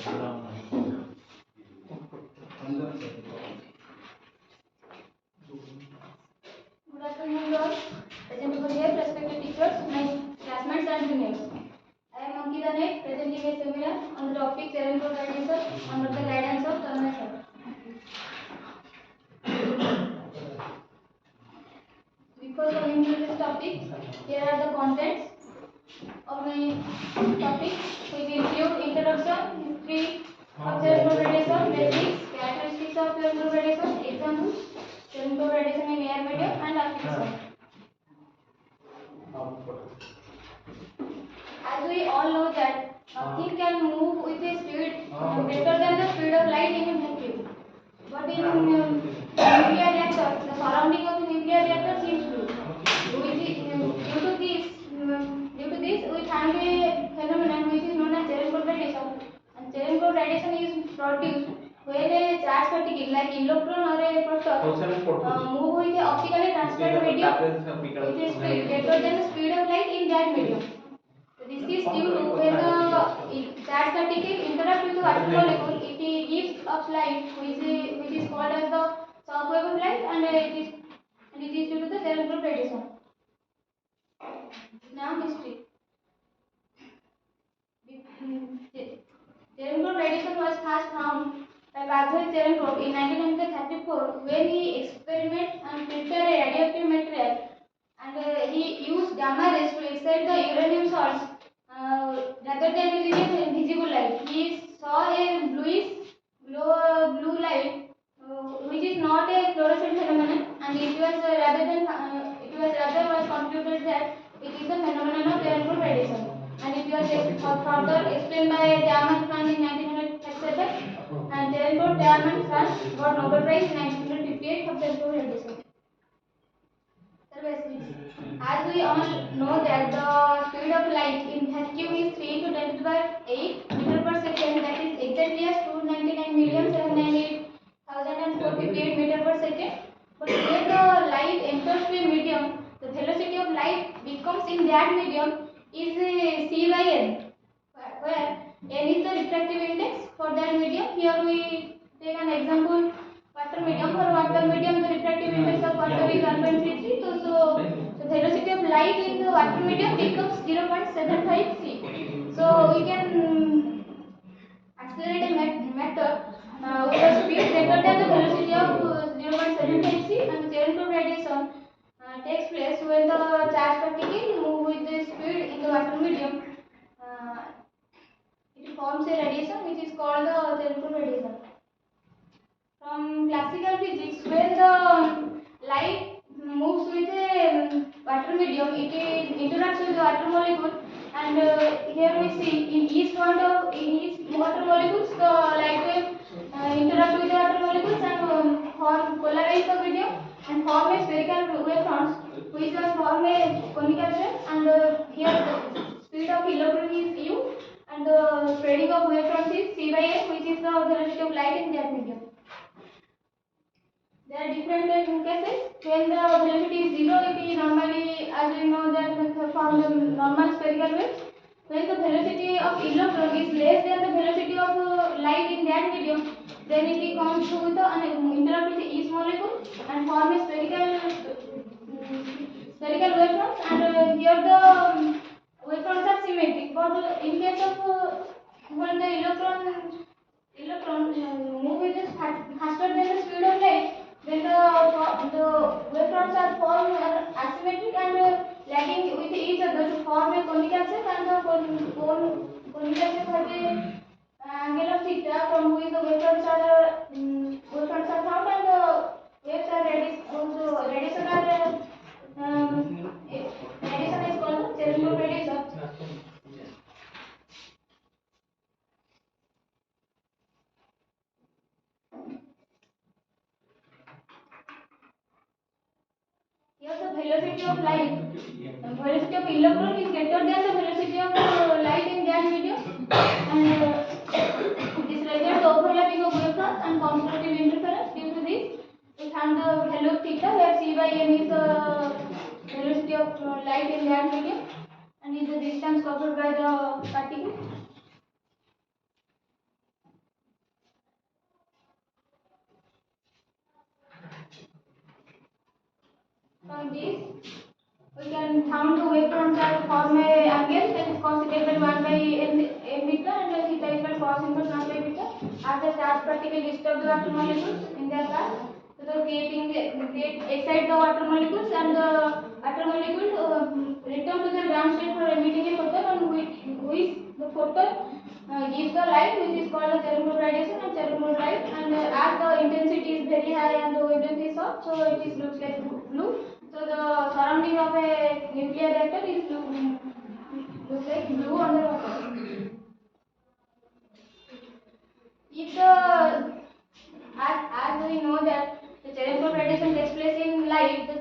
Good afternoon, all. Present over here, respected teachers, my classmates and juniors. I am Ankita Naik, presenting a seminar on the topic cerebral radiation under the guidance of Tanmay sir. Before coming to this topic, here are the contents of my topic, which include introduction, history of cerebral radiation, basics, characteristics of cerebral radiation, examples, cerebral radiation in air medium, and application. As we all know that nothing can move with a speed greater than the speed of light in a vacuum. But in nuclear reactor, the surrounding of the nuclear reactor seems blue. Due to this, we find a phenomenon which is known as cerebral radiation. And cerebral radiation is produced when a charged particle like electron or a proton move with a optically transparent medium with a speed greater than the speed of light in that medium. This is due to when the charged particle interact with the water molecule, it gives off light, which is called as the shock wave of light, and it is due to the cerebral radiation. Now history. Cerebral radiation was first found by Pavel Cherenkov in 1934 when he experimented and prepared a radioactive material, and he used gamma rays to excite the uranium salts rather than using a visible light. He saw a bluish blue light, which is not a fluorescent phenomenon, and it was concluded that it is a phenomenon of cerebral radiation, and it was further explained by Diamond Franz in 1937, and therefore Diamond Franz got Nobel Prize in 1958 for cerebral radiation. As we all know that the speed of light in vacuum is 3 to 10 to the power 8 meter per second, that is exactly as 299,798,458 meter per second. But when the light enters the medium, the velocity of light becomes in that medium is c by n, where n is the refractive index for that medium. Here we take an example. Water medium. For water medium, the refractive index of water is 1.33. So the velocity of light in the water medium becomes 0.75 c. So we can accelerate a matter with a speed greater than the velocity of 0.75 c, and cerebral radiation takes place when the charged particle move with the speed in the water medium. It forms a radiation which is called the cerebral radiation. From classical physics, when the light moves with a water medium, it interacts with the water molecule, and here we see in each water molecules, the light wave interact with the water molecules and polarize the medium and form a spherical wavefront, which will form a conical shape, and here the speed of electron is u, and the spreading of wavefront is c by n, which is the velocity of light in that medium. There are different cases. When the velocity is 0, it is normally, as we know, that we found the normal spherical waves. When the velocity of electron is less than the velocity of light in that medium, then it comes to the interact with each molecule and form a spherical wavefront. And here the wavefronts are symmetric. But in case of when the electron move with faster than the speed of light, then the wavefronts are formed asymmetric and lagging with each other to form a conical shape, and the conical shape has a angle of theta from which the wavefronts are found, and the waves are radiation is called cerebral radiation. Here the velocity of velocity of electron is greater than the velocity of light in that medium, and this results the overlapping of wavefronts and constructive interference. Due to this, we found the value of theta, where c by n is the velocity of light in that medium, and is the distance covered by the particle. Gauss inverse non-linear as the charge particle disturb the water molecules in their path. So the excite the water molecules and the water molecule return to their ground state for emitting a photon, and which the photon gives the light, which is called the Cherenkov radiation and Cherenkov light. And as the intensity is very high and the wavelength is short, so it is looks like blue. So the surrounding of a nuclear reactor is looks like blue underwater. If the as we know that the Cherenkov radiation takes place in light, the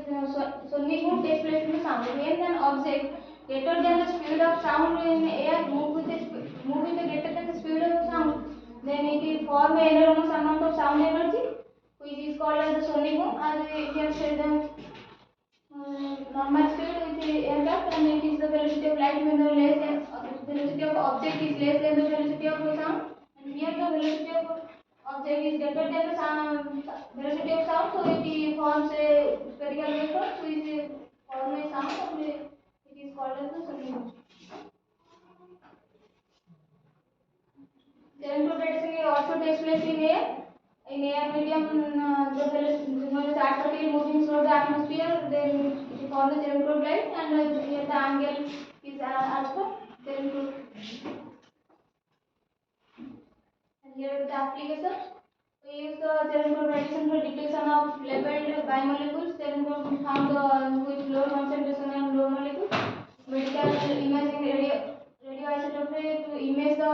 sonic boom takes place in the sound. When an object greater than the speed of sound in air move with the greater than the speed of sound, then it will form an enormous amount of sound energy, which is called as the sonic boom. As we can say the normal speed with the aircraft, and it is the velocity of light when the velocity of object is less than the velocity of the sound. And here the velocity of object is greater than the sound, velocity of sound, so it forms a spherical wave, so it forms a sound, and it is called as the sonic boom. Cherenkov radiation also takes place in air. In air medium, the velocity, when the charge particle moving through the atmosphere, then it forms the Cherenkov light, and here the angle is alpha Cherenkov. And here is the application. We use the Cherenkov radiation for detection of labeled bimolecules. Cherenkov found with low concentration and low molecules. Medical imaging radioisotopy to image the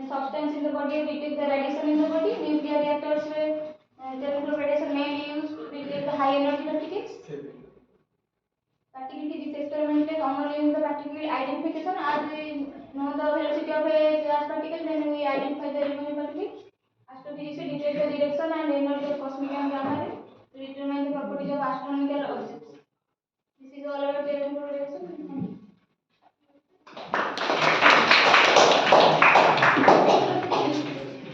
substance in the body and detect the radiation in the body. Nuclear reactors where Cherenkov radiation mainly used to detect the high energy particles. Particle physics experiment like only use the particle identification. As we know the velocity of a charged particle, then we identify the remaining particle. Astrophysics detect the direction and energy of cosmic and gamma rays to determine the properties of astronomical objects.